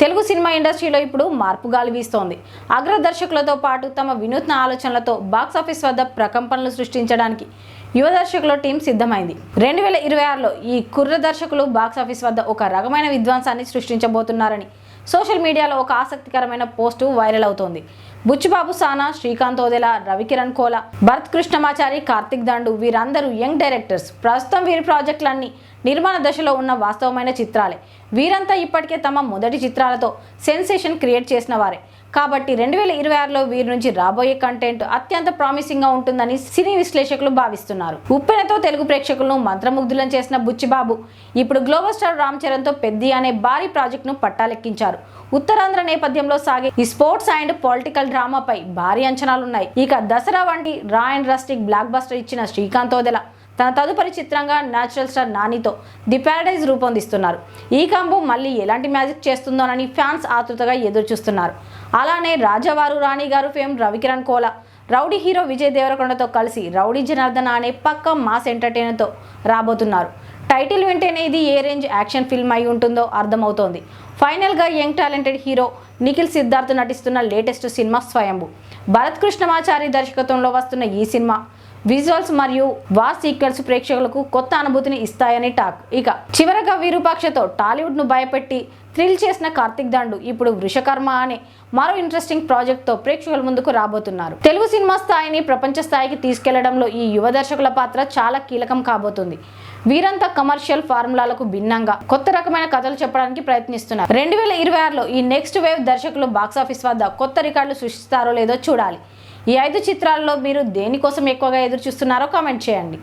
Telugu cinema ఇండస్ట్రీలో ఇప్పుడు మార్పు గాలి వీస్తోంది. అగ్ర దర్శకులతో పాటు తమ వినూత్న ఆలోచనలతో బాక్సాఫీస్ వద్ద ప్రకంపనలు సృష్టించడానికి యువ దర్శకుల టీం సిద్ధమైంది. 2026లో ఈ కుర్ర దర్శకులు బాక్సాఫీస్ వద్ద ఒక రకమైన విధ్వంసాన్ని సృష్టించబోతున్నారని సోషల్ మీడియాలో ఒక ఆసక్తికరమైన పోస్టు వైరల్ అవుతోంది. బుచ్చిబాబు సానా, శ్రీకాంత్ ఓదెలా, రవికిరణ్ కోలా, భరత్ కృష్ణమాచారి, కార్తిక్ దండు వీరందరూ యంగ్ డైరెక్టర్స్. ప్రస్తుతం వీరి ప్రాజెక్టులన్నీ నిర్మాణ దశలో ఉన్న వాస్తవమైన చిత్రాలే. వీరంతా ఇప్పటికే తమ మొదటి చిత్రాలతో సెన్సేషన్ క్రియేట్ చేసిన వారే కాబట్టి 2026లో వీరి నుంచి రాబోయే కంటెంట్ అత్యంత ప్రామిసింగ్గా ఉంటుందని సినీ విశ్లేషకులు భావిస్తున్నారు. ఉప్పెనతో తెలుగు ప్రేక్షకులను మంత్రముగ్ధులను చేసిన బుచ్చిబాబు ఇప్పుడు గ్లోబల్ స్టార్ రామ్ చరణ్తో పెద్ది అనే భారీ ప్రాజెక్టును పట్టాలెక్కించారు. ఉత్తరాంధ్ర నేపథ్యంలో సాగే ఈ స్పోర్ట్స్ అండ్ పొలిటికల్ డ్రామాపై భారీ అంచనాలున్నాయి. ఇక దసరా వంటి రా అండ్ రస్టిక్ బ్లాక్ బస్టర్ ఇచ్చిన శ్రీకాంత్ ఓదెలా తన తదుపరి చిత్రంగా న్యాచురల్ స్టార్ నానితో ది ప్యారడైజ్ రూపొందిస్తున్నారు. ఈ కాంబో మళ్ళీ ఎలాంటి మ్యాజిక్ చేస్తుందోనని ఫ్యాన్స్ ఆతృతగా ఎదురుచూస్తున్నారు. అలానే Rajavaaru Rani Gaaru fame Ravikiran Kola rowdy hero Vijay దేవరకొండతో కలిసి రౌడీ జనార్దన్ అనే పక్క మాస్ ఎంటర్టైనర్తో రాబోతున్నారు. టైటిల్ వింటేనే ఇది ఏ రేంజ్ యాక్షన్ ఫిల్మ్ అయి ఉంటుందో అర్థమవుతోంది. ఫైనల్గా young talented hero Nikhil Siddharth నటిస్తున్న లేటెస్ట్ సినిమా స్వయంభు. భరత్ కృష్ణమాచారి దర్శకత్వంలో వస్తున్న ఈ సినిమా విజువల్స్ మరియు వార్ సీక్వెన్స్ ప్రేక్షకులకు కొత్త అనుభూతిని ఇస్తాయని టాక్. ఇక చివరగా విరూపాక్షతో టాలీవుడ్ ను భయపెట్టి థ్రిల్ చేసిన కార్తిక్ దండు ఇప్పుడు వృషకర్మ అనే మరో ఇంట్రెస్టింగ్ ప్రాజెక్ట్ తో ప్రేక్షకుల ముందుకు రాబోతున్నారు. తెలుగు సినిమా స్థాయిని ప్రపంచ స్థాయికి తీసుకెళ్లడంలో ఈ యువ దర్శకుల పాత్ర చాలా కీలకం కాబోతుంది. వీరంతా కమర్షియల్ ఫార్ములాలకు భిన్నంగా కొత్త రకమైన కథలు చెప్పడానికి ప్రయత్నిస్తున్నారు. 2026లో ఈ నెక్స్ట్ వేవ్ దర్శకులు బాక్సాఫీస్ వద్ద కొత్త రికార్డులు సృష్టిస్తారో లేదో చూడాలి. ఈ 5 చిత్రాల్లో మీరు దేనికోసం ఎక్కువగా ఎదురు చూస్తున్నారో కామెంట్ చేయండి.